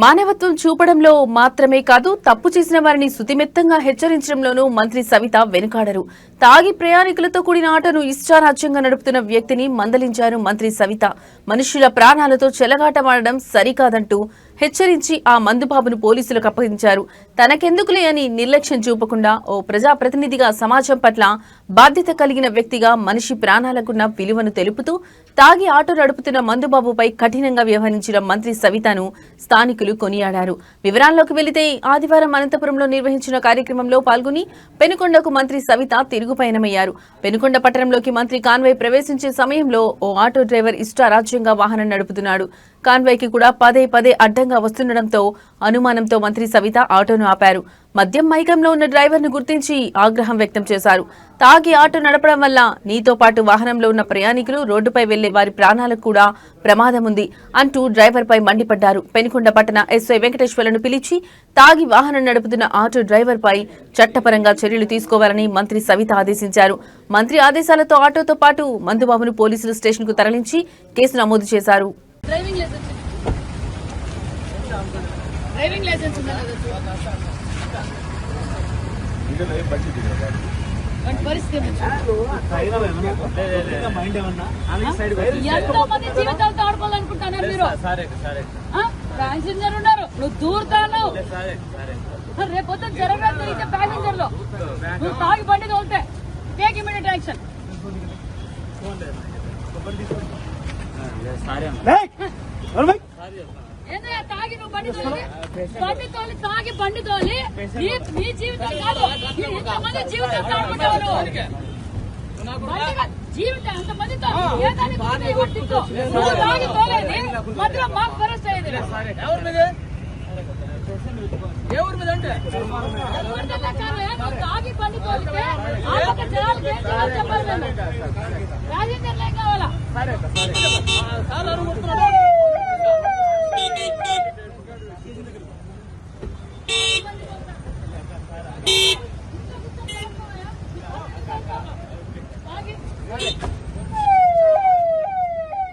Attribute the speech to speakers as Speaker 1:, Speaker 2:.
Speaker 1: మానవత్వం చూపడంలో మాత్రమే కాదు తప్పు చేసిన వారిని సుతిమెత్తంగా హెచ్చరించడంలోనూ మంత్రి సవిత వెనుకాడరు. తాగి ప్రయాణికులతో కూడిన ఆటోను ఇష్టారాజ్యంగా నడుపుతున్న వ్యక్తిని మందలించారు మంత్రి సవిత. మనుషుల ప్రాణాలతో చెలగాటమాడడం సరికాదంటూ హెచ్చరించి ఆ మందుబాబును పోలీసులకు అప్పగించారు. తనకెందుకులే అని నిర్లక్ష్యం చూపకుండా ఓ ప్రజాప్రతినిధిగా సమాజం పట్ల బాధ్యత కలిగిన వ్యక్తిగా మనిషి ప్రాణాలకున్న విలువను తెలుపుతూ తాగి ఆటో నడుపుతున్న మందుబాబుపై కఠినంగా వ్యవహరించిన మంత్రి సవితను స్థానికులు కొనియాడారు. వివరాల్లోకి వెళితే ఆదివారం అనంతపురంలో నిర్వహించిన కార్యక్రమంలో పాల్గొని పెనుకొండకు మంత్రి సవిత తిరుగుపయనమయ్యారు. పెనుకొండ పట్టణంలోకి మంత్రి కాన్వాయ్ ప్రవేశించే సమయంలో ఓ ఆటో డ్రైవర్ ఇష్టారాజ్యంగా వాహనం నడుపుతున్నాడు. కాన్వాయ్కి కూడా పదే పదే అడ్డంగా వస్తుండటంతో అనుమానంతో మంత్రి సవిత ఆటోను ఆపారు. మద్యం మైకంలో ఉన్న డ్రైవర్ను గుర్తించి ఆగ్రహం వ్యక్తం చేశారు. తాగి ఆటో నడపడం వల్ల నీతో పాటు వాహనంలో ఉన్న ప్రయాణికులు, రోడ్డుపై వెళ్లే వారి ప్రాణాలకు కూడా ప్రమాదం ఉంది అంటూ డ్రైవర్పై మండిపడ్డారు. పెనుకొండ పట్టణ ఎస్ఐ వెంకటేశ్వర్లను పిలిచి తాగి వాహనం నడుపుతున్న ఆటో డ్రైవర్పై చట్టపరంగా చర్యలు తీసుకోవాలని మంత్రి సవిత ఆదేశించారు. మంత్రి ఆదేశాలతో ఆటోతో పాటు మందుబాబును పోలీసులు స్టేషన్కు తరలించి కేసు నమోదు చేశారు.
Speaker 2: డ్రైవింగ్ లైసెన్స్ ఉందా ఎంతో మంది జీవితాలతో ఆడుకోవాలనుకుంటున్నారు మీరు. ప్యాసింజర్ ఉన్నారు, నువ్వు దూరుతాను. రేపొద్దు జరగడం జరిగితే ప్యాసింజర్ లో నువ్వు తాగి బండి తోలితే టేక్ ఇమిడియట్ యాక్షన్. ఏంటయ్యా తాగి నువ్వు బండి తోలి తాగి బండి తోలి నీ జీవితం కాదు, ఎంతమంది జీవితాలతో ఆడుకుంటావు. జీవితం ఎంతమందితో ఏదాన్ని నువ్వు తాగి తోలేది మధ్యలో మాకు అరెస్ట్ అయ్యేది. నువ్వు తాగి బండి తోలితే ఆ పక్క జనాలకి ఏం చేయాలో చెప్పాలి. ప్యాసింజర్లు ఏం కావాలా?